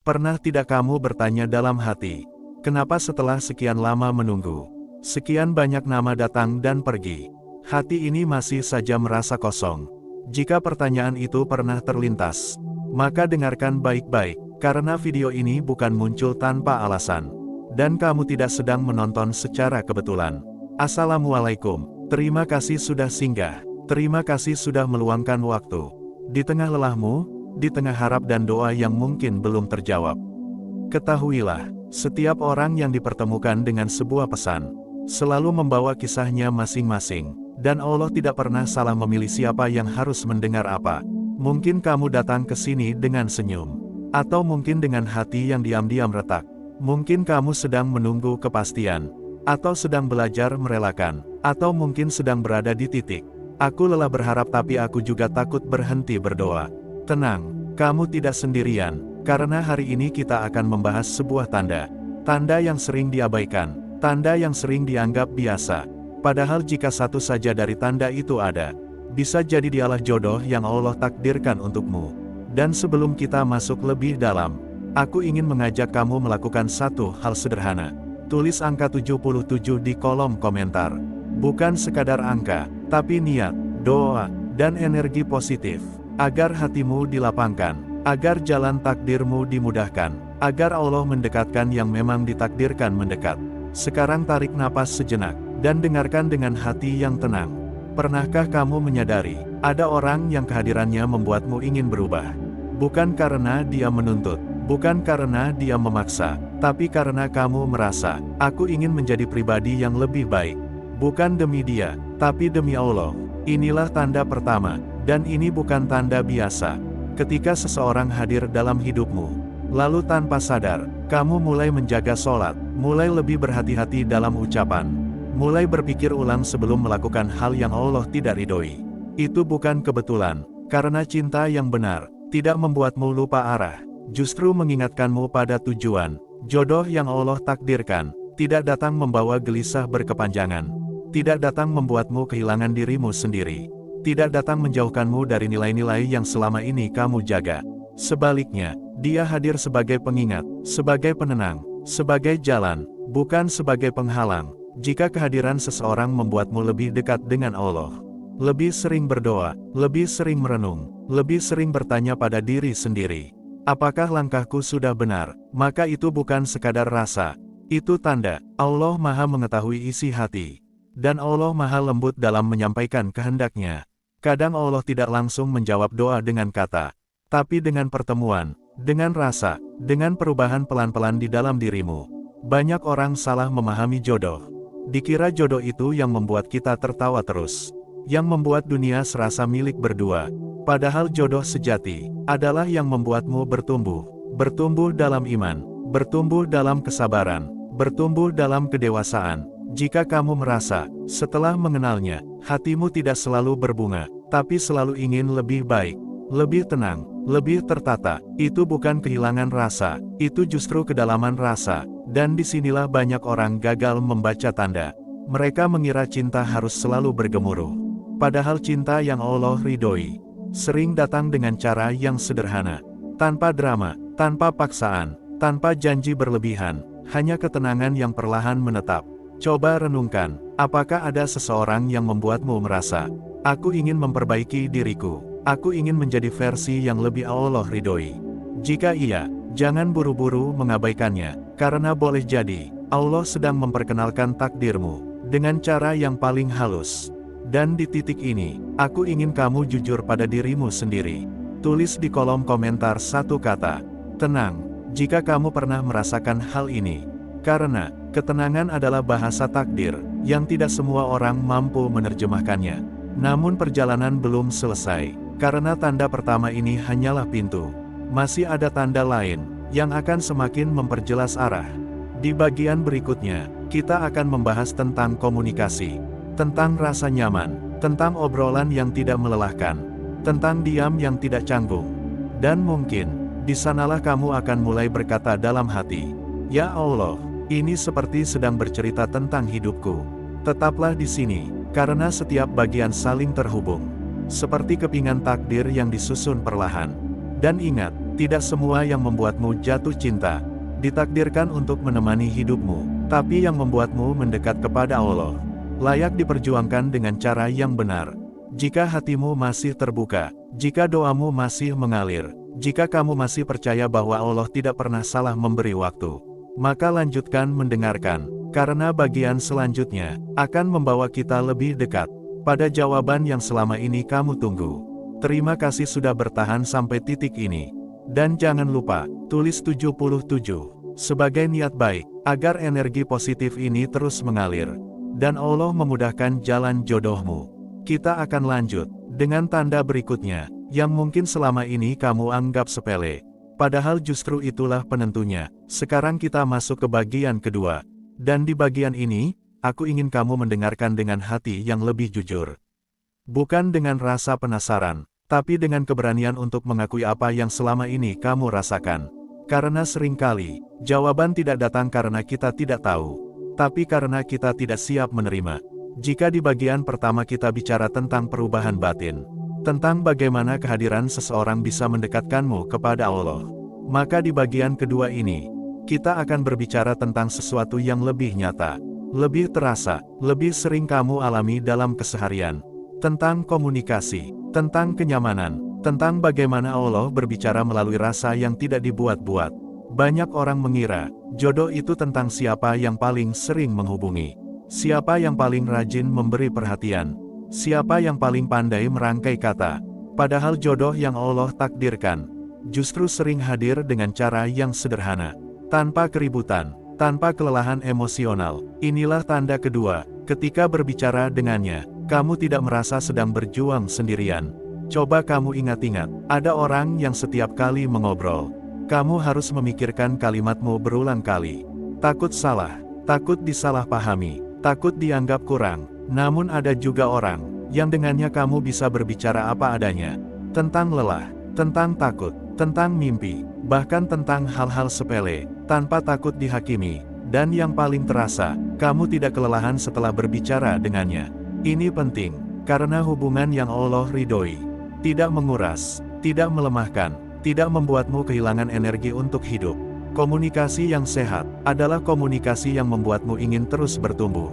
Pernah tidak kamu bertanya dalam hati, kenapa setelah sekian lama menunggu, sekian banyak nama datang dan pergi, hati ini masih saja merasa kosong? Jika pertanyaan itu pernah terlintas, maka dengarkan baik-baik, karena video ini bukan muncul tanpa alasan. Dan kamu tidak sedang menonton secara kebetulan. Assalamualaikum, terima kasih sudah singgah, terima kasih sudah meluangkan waktu. Di tengah lelahmu, di tengah harap dan doa yang mungkin belum terjawab. Ketahuilah, setiap orang yang dipertemukan dengan sebuah pesan, selalu membawa kisahnya masing-masing, dan Allah tidak pernah salah memilih siapa yang harus mendengar apa. Mungkin kamu datang ke sini dengan senyum, atau mungkin dengan hati yang diam-diam retak. Mungkin kamu sedang menunggu kepastian, atau sedang belajar merelakan, atau mungkin sedang berada di titik, aku lelah berharap tapi aku juga takut berhenti berdoa. Tenang, kamu tidak sendirian, karena hari ini kita akan membahas sebuah tanda. Tanda yang sering diabaikan, tanda yang sering dianggap biasa. Padahal jika satu saja dari tanda itu ada, bisa jadi dialah jodoh yang Allah takdirkan untukmu. Dan sebelum kita masuk lebih dalam, aku ingin mengajak kamu melakukan satu hal sederhana. Tulis angka 77 di kolom komentar. Bukan sekadar angka, tapi niat, doa, dan energi positif. Agar hatimu dilapangkan, agar jalan takdirmu dimudahkan, agar Allah mendekatkan yang memang ditakdirkan mendekat. Sekarang tarik napas sejenak, dan dengarkan dengan hati yang tenang. Pernahkah kamu menyadari, ada orang yang kehadirannya membuatmu ingin berubah? Bukan karena dia menuntut, bukan karena dia memaksa, tapi karena kamu merasa, aku ingin menjadi pribadi yang lebih baik. Bukan demi dia, tapi demi Allah. Inilah tanda pertama, dan ini bukan tanda biasa. Ketika seseorang hadir dalam hidupmu, lalu tanpa sadar, kamu mulai menjaga sholat, mulai lebih berhati-hati dalam ucapan, mulai berpikir ulang sebelum melakukan hal yang Allah tidak ridhoi. Itu bukan kebetulan, karena cinta yang benar tidak membuatmu lupa arah, justru mengingatkanmu pada tujuan. Jodoh yang Allah takdirkan tidak datang membawa gelisah berkepanjangan, tidak datang membuatmu kehilangan dirimu sendiri, tidak datang menjauhkanmu dari nilai-nilai yang selama ini kamu jaga. Sebaliknya, dia hadir sebagai pengingat, sebagai penenang, sebagai jalan, bukan sebagai penghalang. Jika kehadiran seseorang membuatmu lebih dekat dengan Allah, lebih sering berdoa, lebih sering merenung, lebih sering bertanya pada diri sendiri, apakah langkahku sudah benar? Maka itu bukan sekadar rasa, itu tanda. Allah Maha mengetahui isi hati, dan Allah Maha lembut dalam menyampaikan kehendaknya. Kadang Allah tidak langsung menjawab doa dengan kata, tapi dengan pertemuan, dengan rasa, dengan perubahan pelan-pelan di dalam dirimu. Banyak orang salah memahami jodoh. Dikira jodoh itu yang membuat kita tertawa terus, yang membuat dunia serasa milik berdua. Padahal jodoh sejati adalah yang membuatmu bertumbuh, bertumbuh dalam iman, bertumbuh dalam kesabaran, bertumbuh dalam kedewasaan. Jika kamu merasa, setelah mengenalnya, hatimu tidak selalu berbunga, tapi selalu ingin lebih baik, lebih tenang, lebih tertata, itu bukan kehilangan rasa, itu justru kedalaman rasa. Dan disinilah banyak orang gagal membaca tanda. Mereka mengira cinta harus selalu bergemuruh. Padahal cinta yang Allah ridhoi sering datang dengan cara yang sederhana, tanpa drama, tanpa paksaan, tanpa janji berlebihan, hanya ketenangan yang perlahan menetap. Coba renungkan, apakah ada seseorang yang membuatmu merasa, aku ingin memperbaiki diriku, aku ingin menjadi versi yang lebih Allah ridhoi? Jika iya, jangan buru-buru mengabaikannya, karena boleh jadi Allah sedang memperkenalkan takdirmu dengan cara yang paling halus. Dan di titik ini, aku ingin kamu jujur pada dirimu sendiri. Tulis di kolom komentar satu kata, tenang, jika kamu pernah merasakan hal ini. Karena, ketenangan adalah bahasa takdir, yang tidak semua orang mampu menerjemahkannya. Namun perjalanan belum selesai, karena tanda pertama ini hanyalah pintu. Masih ada tanda lain, yang akan semakin memperjelas arah. Di bagian berikutnya, kita akan membahas tentang komunikasi, tentang rasa nyaman, tentang obrolan yang tidak melelahkan, tentang diam yang tidak canggung. Dan mungkin, di sanalah kamu akan mulai berkata dalam hati, ya Allah, ini seperti sedang bercerita tentang hidupku. Tetaplah di sini, karena setiap bagian saling terhubung, seperti kepingan takdir yang disusun perlahan. Dan ingat, Tidak semua yang membuatmu jatuh cinta ditakdirkan untuk menemani hidupmu, tapi yang membuatmu mendekat kepada Allah layak diperjuangkan dengan cara yang benar. Jika hatimu masih terbuka, jika doamu masih mengalir, jika kamu masih percaya bahwa Allah tidak pernah salah memberi waktu, maka lanjutkan mendengarkan, karena bagian selanjutnya akan membawa kita lebih dekat pada jawaban yang selama ini kamu tunggu. Terima kasih sudah bertahan sampai titik ini. Dan jangan lupa, tulis 77 sebagai niat baik, agar energi positif ini terus mengalir. Dan Allah memudahkan jalan jodohmu. Kita akan lanjut dengan tanda berikutnya, yang mungkin selama ini kamu anggap sepele. Padahal justru itulah penentunya. Sekarang kita masuk ke bagian kedua. Dan di bagian ini, aku ingin kamu mendengarkan dengan hati yang lebih jujur. Bukan dengan rasa penasaran, tapi dengan keberanian untuk mengakui apa yang selama ini kamu rasakan. Karena seringkali, jawaban tidak datang karena kita tidak tahu, tapi karena kita tidak siap menerima. Jika di bagian pertama kita bicara tentang perubahan batin, tentang bagaimana kehadiran seseorang bisa mendekatkanmu kepada Allah, maka di bagian kedua ini, kita akan berbicara tentang sesuatu yang lebih nyata, lebih terasa, lebih sering kamu alami dalam keseharian, tentang komunikasi, tentang kenyamanan, tentang bagaimana Allah berbicara melalui rasa yang tidak dibuat-buat. Banyak orang mengira, jodoh itu tentang siapa yang paling sering menghubungi, siapa yang paling rajin memberi perhatian, siapa yang paling pandai merangkai kata. Padahal jodoh yang Allah takdirkan, justru sering hadir dengan cara yang sederhana, tanpa keributan, tanpa kelelahan emosional. Inilah tanda kedua, ketika berbicara dengannya, kamu tidak merasa sedang berjuang sendirian. Coba kamu ingat-ingat, ada orang yang setiap kali mengobrol, kamu harus memikirkan kalimatmu berulang kali. Takut salah, takut disalahpahami, takut dianggap kurang. Namun ada juga orang, yang dengannya kamu bisa berbicara apa adanya. Tentang lelah, tentang takut, tentang mimpi, bahkan tentang hal-hal sepele, tanpa takut dihakimi. Dan yang paling terasa, kamu tidak kelelahan setelah berbicara dengannya. Ini penting, karena hubungan yang Allah ridhoi, tidak menguras, tidak melemahkan, tidak membuatmu kehilangan energi untuk hidup. Komunikasi yang sehat, adalah komunikasi yang membuatmu ingin terus bertumbuh,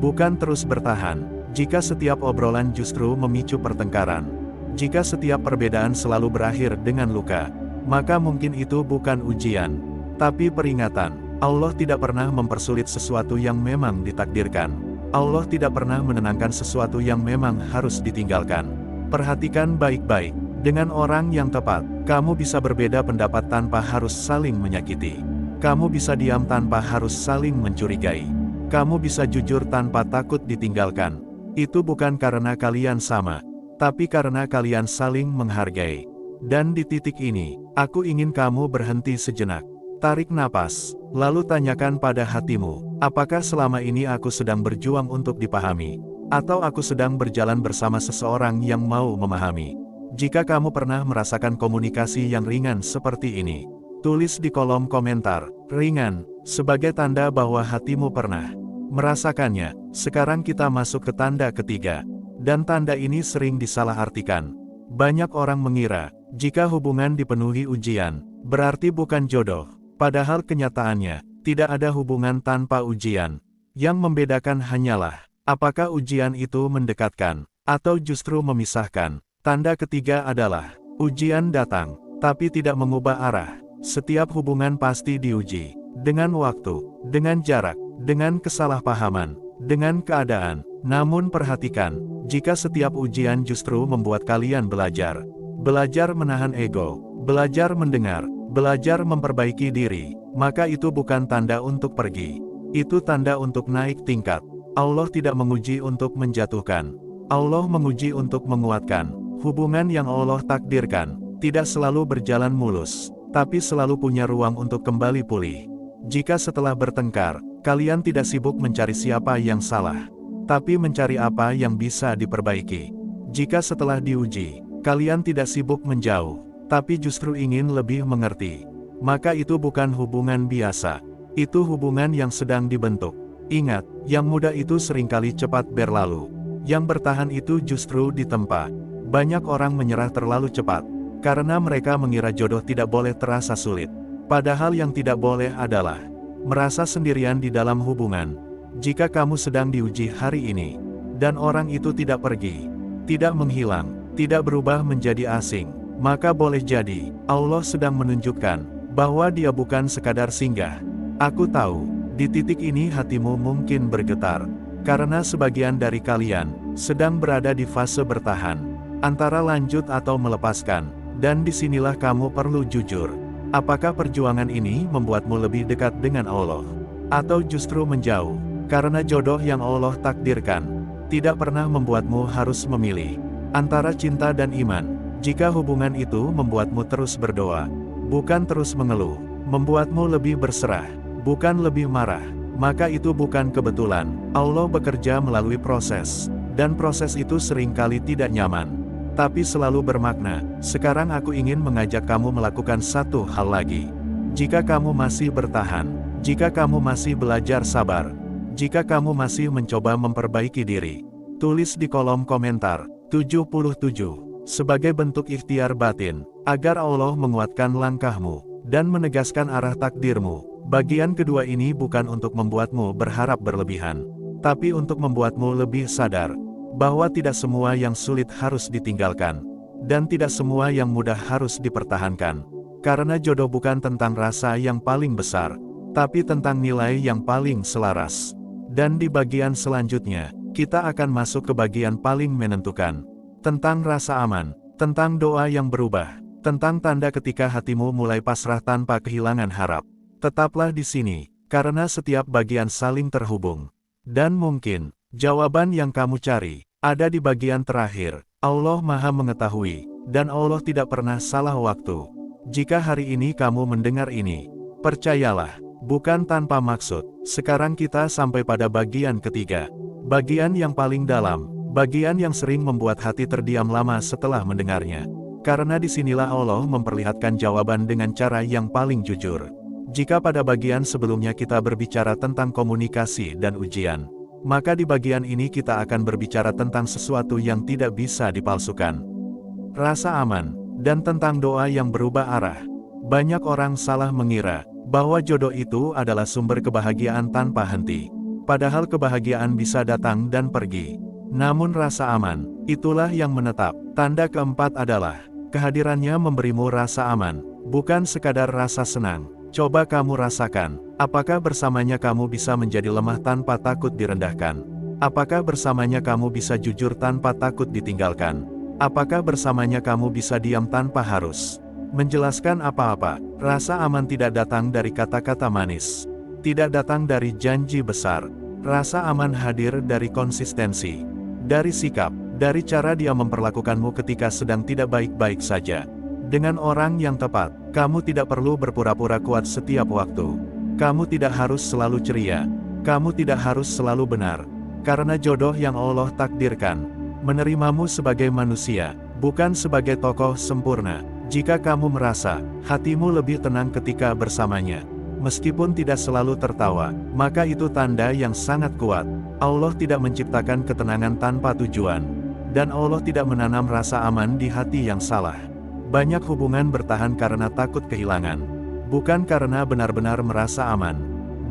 bukan terus bertahan. Jika setiap obrolan justru memicu pertengkaran, jika setiap perbedaan selalu berakhir dengan luka, maka mungkin itu bukan ujian, tapi peringatan. Allah tidak pernah mempersulit sesuatu yang memang ditakdirkan. Allah tidak pernah menenangkan sesuatu yang memang harus ditinggalkan. Perhatikan baik-baik, dengan orang yang tepat, kamu bisa berbeda pendapat tanpa harus saling menyakiti. Kamu bisa diam tanpa harus saling mencurigai. Kamu bisa jujur tanpa takut ditinggalkan. Itu bukan karena kalian sama, tapi karena kalian saling menghargai. Dan di titik ini, aku ingin kamu berhenti sejenak. Tarik napas, lalu tanyakan pada hatimu, apakah selama ini aku sedang berjuang untuk dipahami, atau aku sedang berjalan bersama seseorang yang mau memahami? Jika kamu pernah merasakan komunikasi yang ringan seperti ini, tulis di kolom komentar, ringan, sebagai tanda bahwa hatimu pernah merasakannya. Sekarang kita masuk ke tanda ketiga, dan tanda ini sering disalahartikan. Banyak orang mengira, jika hubungan dipenuhi ujian, berarti bukan jodoh. Padahal kenyataannya, tidak ada hubungan tanpa ujian. Yang membedakan hanyalah, apakah ujian itu mendekatkan, atau justru memisahkan. Tanda ketiga adalah, ujian datang, tapi tidak mengubah arah. Setiap hubungan pasti diuji, dengan waktu, dengan jarak, dengan kesalahpahaman, dengan keadaan. Namun perhatikan, jika setiap ujian justru membuat kalian belajar. Belajar menahan ego, belajar mendengar, belajar memperbaiki diri, maka itu bukan tanda untuk pergi. Itu tanda untuk naik tingkat. Allah tidak menguji untuk menjatuhkan. Allah menguji untuk menguatkan. Hubungan yang Allah takdirkan, tidak selalu berjalan mulus, tapi selalu punya ruang untuk kembali pulih. Jika setelah bertengkar, kalian tidak sibuk mencari siapa yang salah, tapi mencari apa yang bisa diperbaiki. Jika setelah diuji, kalian tidak sibuk menjauh, tapi justru ingin lebih mengerti, maka itu bukan hubungan biasa. Itu hubungan yang sedang dibentuk. Ingat, yang muda itu seringkali cepat berlalu. Yang bertahan itu justru ditempa. Banyak orang menyerah terlalu cepat, Karena mereka mengira jodoh tidak boleh terasa sulit. Padahal yang tidak boleh adalah merasa sendirian di dalam hubungan. Jika kamu sedang diuji hari ini, dan orang itu tidak pergi, tidak menghilang, tidak berubah menjadi asing, maka boleh jadi Allah sedang menunjukkan bahwa Dia bukan sekadar singgah. Aku tahu, di titik ini hatimu mungkin bergetar, karena sebagian dari kalian sedang berada di fase bertahan, antara lanjut atau melepaskan, dan disinilah kamu perlu jujur. Apakah perjuangan ini membuatmu lebih dekat dengan Allah? Atau justru menjauh? Karena jodoh yang Allah takdirkan tidak pernah membuatmu harus memilih antara cinta dan iman. Jika hubungan itu membuatmu terus berdoa, bukan terus mengeluh, membuatmu lebih berserah, bukan lebih marah, maka itu bukan kebetulan. Allah bekerja melalui proses, dan proses itu seringkali tidak nyaman, tapi selalu bermakna. Sekarang aku ingin mengajak kamu melakukan satu hal lagi. Jika kamu masih bertahan, jika kamu masih belajar sabar, jika kamu masih mencoba memperbaiki diri, tulis di kolom komentar 77 sebagai bentuk ikhtiar batin, agar Allah menguatkan langkahmu dan menegaskan arah takdirmu. Bagian kedua ini bukan untuk membuatmu berharap berlebihan, tapi untuk membuatmu lebih sadar bahwa tidak semua yang sulit harus ditinggalkan, dan tidak semua yang mudah harus dipertahankan. Karena jodoh bukan tentang rasa yang paling besar, tapi tentang nilai yang paling selaras. Dan di bagian selanjutnya, kita akan masuk ke bagian paling menentukan, tentang rasa aman, tentang doa yang berubah, tentang tanda ketika hatimu mulai pasrah tanpa kehilangan harap. Tetaplah di sini, karena setiap bagian saling terhubung. Dan mungkin jawaban yang kamu cari ada di bagian terakhir. Allah Maha Mengetahui, dan Allah tidak pernah salah waktu. Jika hari ini kamu mendengar ini, percayalah, bukan tanpa maksud. Sekarang kita sampai pada bagian ketiga. Bagian yang paling dalam, bagian yang sering membuat hati terdiam lama setelah mendengarnya. Karena disinilah Allah memperlihatkan jawaban dengan cara yang paling jujur. Jika pada bagian sebelumnya kita berbicara tentang komunikasi dan ujian, maka di bagian ini kita akan berbicara tentang sesuatu yang tidak bisa dipalsukan. Rasa aman, dan tentang doa yang berubah arah. Banyak orang salah mengira bahwa jodoh itu adalah sumber kebahagiaan tanpa henti. Padahal kebahagiaan bisa datang dan pergi. Namun rasa aman, itulah yang menetap. Tanda keempat adalah, kehadirannya memberimu rasa aman, bukan sekadar rasa senang. Coba kamu rasakan, apakah bersamanya kamu bisa menjadi lemah tanpa takut direndahkan? Apakah bersamanya kamu bisa jujur tanpa takut ditinggalkan? Apakah bersamanya kamu bisa diam tanpa harus menjelaskan apa-apa? Rasa aman tidak datang dari kata-kata manis, tidak datang dari janji besar. Rasa aman hadir dari konsistensi, dari sikap, dari cara dia memperlakukanmu ketika sedang tidak baik-baik saja. Dengan orang yang tepat, kamu tidak perlu berpura-pura kuat setiap waktu. Kamu tidak harus selalu ceria. Kamu tidak harus selalu benar. Karena jodoh yang Allah takdirkan menerimamu sebagai manusia, bukan sebagai tokoh sempurna. Jika kamu merasa hatimu lebih tenang ketika bersamanya, meskipun tidak selalu tertawa, maka itu tanda yang sangat kuat. Allah tidak menciptakan ketenangan tanpa tujuan, dan Allah tidak menanam rasa aman di hati yang salah. Banyak hubungan bertahan karena takut kehilangan, bukan karena benar-benar merasa aman.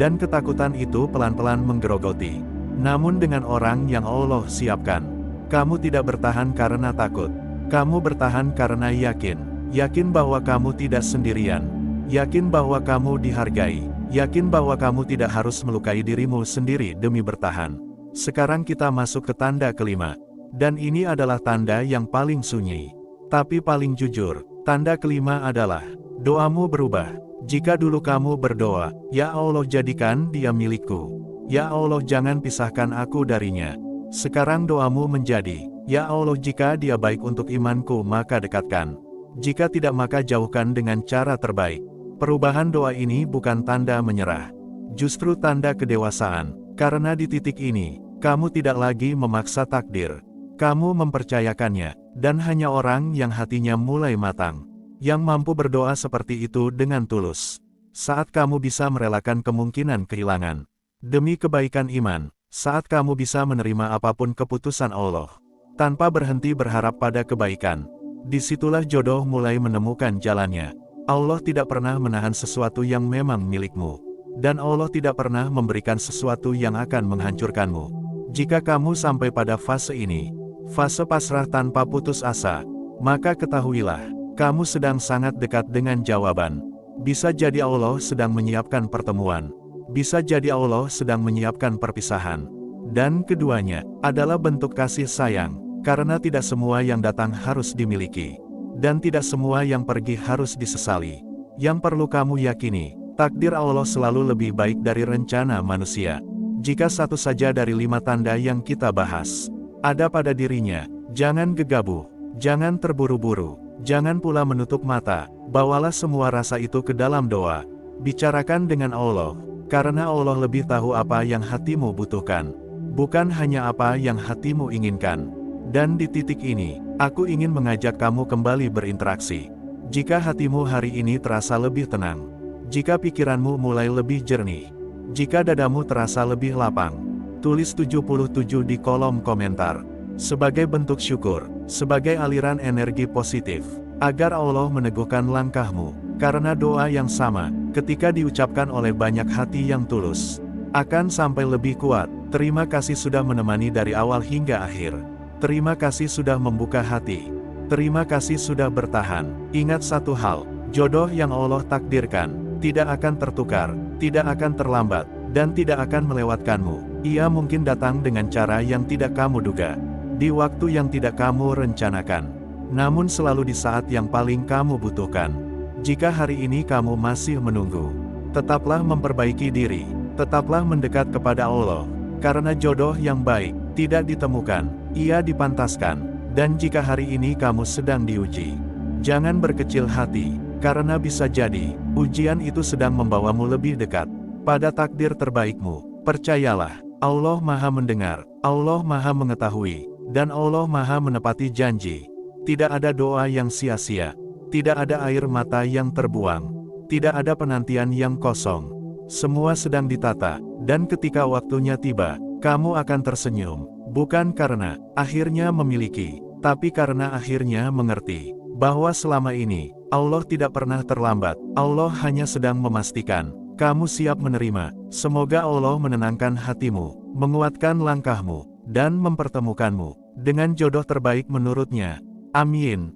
Dan ketakutan itu pelan-pelan menggerogoti. Namun dengan orang yang Allah siapkan, kamu tidak bertahan karena takut. Kamu bertahan karena yakin. Yakin bahwa kamu tidak sendirian. Yakin bahwa kamu dihargai. Yakin bahwa kamu tidak harus melukai dirimu sendiri demi bertahan. Sekarang kita masuk ke tanda kelima. Dan ini adalah tanda yang paling sunyi, tapi paling jujur. Tanda kelima adalah, doamu berubah. Jika dulu kamu berdoa, "Ya Allah jadikan dia milikku. Ya Allah jangan pisahkan aku darinya." Sekarang doamu menjadi, "Ya Allah jika dia baik untuk imanku maka dekatkan. Jika tidak maka jauhkan dengan cara terbaik." Perubahan doa ini bukan tanda menyerah, justru tanda kedewasaan. Karena di titik ini, kamu tidak lagi memaksa takdir. Kamu mempercayakannya, dan hanya orang yang hatinya mulai matang, yang mampu berdoa seperti itu dengan tulus. Saat kamu bisa merelakan kemungkinan kehilangan demi kebaikan iman, saat kamu bisa menerima apapun keputusan Allah, tanpa berhenti berharap pada kebaikan, disitulah jodoh mulai menemukan jalannya. Allah tidak pernah menahan sesuatu yang memang milikmu. Dan Allah tidak pernah memberikan sesuatu yang akan menghancurkanmu. Jika kamu sampai pada fase ini, fase pasrah tanpa putus asa, maka ketahuilah, kamu sedang sangat dekat dengan jawaban. Bisa jadi Allah sedang menyiapkan pertemuan. Bisa jadi Allah sedang menyiapkan perpisahan. Dan keduanya adalah bentuk kasih sayang, karena tidak semua yang datang harus dimiliki. Dan tidak semua yang pergi harus disesali. Yang perlu kamu yakini, takdir Allah selalu lebih baik dari rencana manusia. Jika satu saja dari 5 tanda yang kita bahas ada pada dirinya, jangan gegabah, jangan terburu-buru, jangan pula menutup mata, bawalah semua rasa itu ke dalam doa. Bicarakan dengan Allah, karena Allah lebih tahu apa yang hatimu butuhkan, bukan hanya apa yang hatimu inginkan. Dan di titik ini, aku ingin mengajak kamu kembali berinteraksi. Jika hatimu hari ini terasa lebih tenang, jika pikiranmu mulai lebih jernih, jika dadamu terasa lebih lapang, tulis 77 di kolom komentar. Sebagai bentuk syukur, sebagai aliran energi positif, agar Allah meneguhkan langkahmu. Karena doa yang sama, ketika diucapkan oleh banyak hati yang tulus, akan sampai lebih kuat. Terima kasih sudah menemani dari awal hingga akhir. Terima kasih sudah membuka hati. Terima kasih sudah bertahan. Ingat satu hal, jodoh yang Allah takdirkan tidak akan tertukar, tidak akan terlambat, dan tidak akan melewatkanmu. Ia mungkin datang dengan cara yang tidak kamu duga, di waktu yang tidak kamu rencanakan, namun selalu di saat yang paling kamu butuhkan. Jika hari ini kamu masih menunggu, tetaplah memperbaiki diri, tetaplah mendekat kepada Allah, karena jodoh yang baik tidak ditemukan, ia dipantaskan. Dan jika hari ini kamu sedang diuji, jangan berkecil hati, karena bisa jadi ujian itu sedang membawamu lebih dekat pada takdir terbaikmu. Percayalah, Allah Maha Mendengar, Allah Maha Mengetahui, dan Allah Maha Menepati janji. Tidak ada doa yang sia-sia, tidak ada air mata yang terbuang, tidak ada penantian yang kosong. Semua sedang ditata, dan ketika waktunya tiba, kamu akan tersenyum, bukan karena akhirnya memiliki, tapi karena akhirnya mengerti bahwa selama ini Allah tidak pernah terlambat. Allah hanya sedang memastikan kamu siap menerima. Semoga Allah menenangkan hatimu, menguatkan langkahmu, dan mempertemukanmu dengan jodoh terbaik menurutnya. Amin.